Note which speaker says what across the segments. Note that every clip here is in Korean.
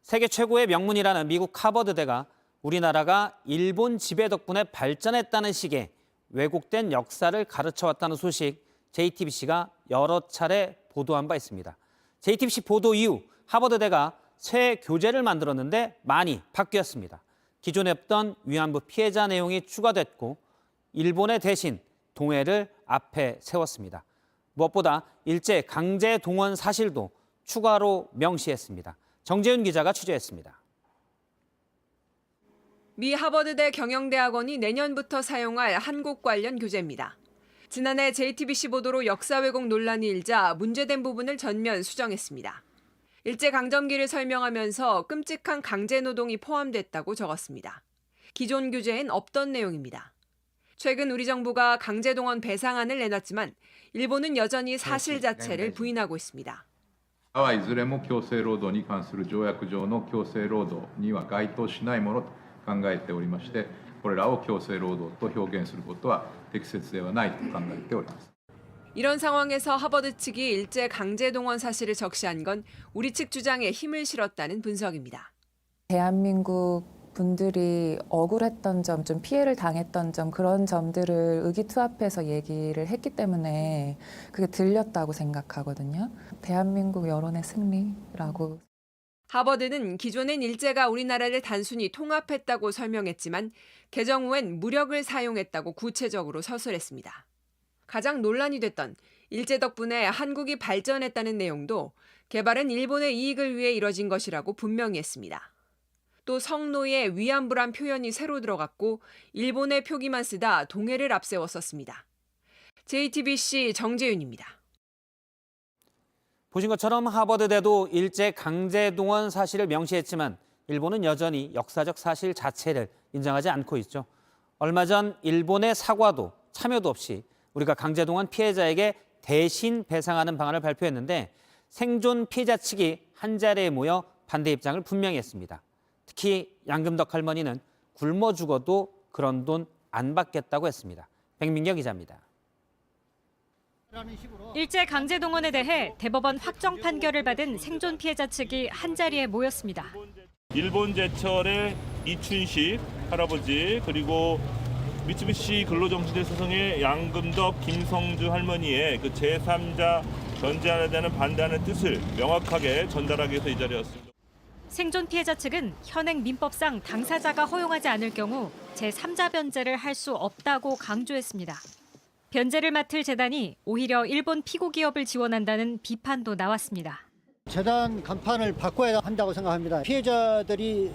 Speaker 1: 세계 최고의 명문이라는 미국 하버드대가 우리나라가 일본 지배 덕분에 발전했다는 식의 왜곡된 역사를 가르쳐왔다는 소식 JTBC가 여러 차례 보도한 바 있습니다. JTBC 보도 이후 하버드대가 새 교재를 만들었는데 많이 바뀌었습니다. 기존에 없던 위안부 피해자 내용이 추가됐고 일본의 대신 동해를 앞에 세웠습니다. 무엇보다 일제 강제 동원 사실도 추가로 명시했습니다. 정재윤 기자가 취재했습니다.
Speaker 2: 미 하버드대 경영대학원이 내년부터 사용할 한국 관련 교재입니다. 지난해 JTBC 보도로 역사 왜곡 논란이 일자 문제된 부분을 전면 수정했습니다. 일제강점기를 설명하면서 끔찍한 강제노동이 포함됐다고 적었습니다. 기존 교재엔 없던 내용입니다. 최근 우리 정부가 강제동원 배상안을 내놨지만 일본은 여전히 사실 자체를 부인하고 있습니다.
Speaker 3: はいずれも強制労働に関する条約上の強制労働には該当しないものと考えておりまして、これらを強制労働と表現することは適切ではないと考えております。
Speaker 2: 이런 상황에서 하버드 측이 일제 강제동원 사실을 적시한 건 우리 측 주장에 힘을 실었다는 분석입니다.
Speaker 4: 대한민국 분들이 억울했던 점, 좀 피해를 당했던 점, 그런 점들을 의기투합해서 얘기를 했기 때문에 그게 들렸다고 생각하거든요. 대한민국 여론의 승리라고.
Speaker 2: 하버드는 기존엔 일제가 우리나라를 단순히 통합했다고 설명했지만 개정 후엔 무력을 사용했다고 구체적으로 서술했습니다. 가장 논란이 됐던 일제 덕분에 한국이 발전했다는 내용도 개발은 일본의 이익을 위해 이뤄진 것이라고 분명히 했습니다. 또 성노예 위안부란 표현이 새로 들어갔고 일본의 표기만 쓰다 동해를 앞세웠었습니다. JTBC 정재윤입니다.
Speaker 1: 보신 것처럼 하버드대도 일제 강제동원 사실을 명시했지만 일본은 여전히 역사적 사실 자체를 인정하지 않고 있죠. 얼마 전 일본의 사과도 참여도 없이 우리가 강제동원 피해자에게 대신 배상하는 방안을 발표했는데 생존 피해자 측이 한자리에 모여 반대 입장을 분명히 했습니다. 특히 양금덕 할머니는 굶어 죽어도 그런 돈 안 받겠다고 했습니다. 백민경 기자입니다.
Speaker 5: 일제 강제동원에 대해 대법원 확정 판결을 받은 생존 피해자 측이 한자리에 모였습니다.
Speaker 6: 일본 제철의 이춘식 할아버지 그리고 미쓰비시 근로정신대 소송의 양금덕 김성주 할머니의 그 제3자 변제안에 대한 반대하는 뜻을 명확하게 전달하기 위해서 이 자리에 왔습니다.
Speaker 5: 생존 피해자 측은 현행 민법상 당사자가 허용하지 않을 경우 제3자 변제를 할 수 없다고 강조했습니다. 변제를 맡을 재단이 오히려 일본 피고 기업을 지원한다는 비판도 나왔습니다.
Speaker 7: 재단 간판을 바꿔야 한다고 생각합니다. 피해자들이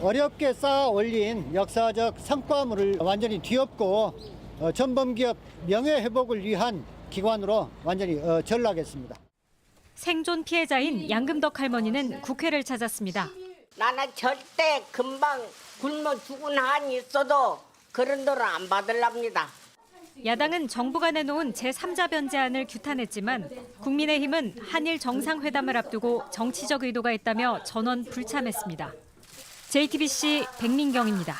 Speaker 7: 어렵게 쌓아 올린 역사적 성과물을 완전히 뒤엎고 전범기업 명예회복을 위한 기관으로 완전히 전락했습니다.
Speaker 5: 생존 피해자인 양금덕 할머니는 국회를 찾았습니다.
Speaker 8: 나는 절대 금방 굶어 죽은 한이 있어도 그런 돈을 안 받으랍니다.
Speaker 5: 야당은 정부가 내놓은 제3자 변제안을 규탄했지만 국민의힘은 한일 정상회담을 앞두고 정치적 의도가 있다며 전원 불참했습니다. JTBC 백민경입니다.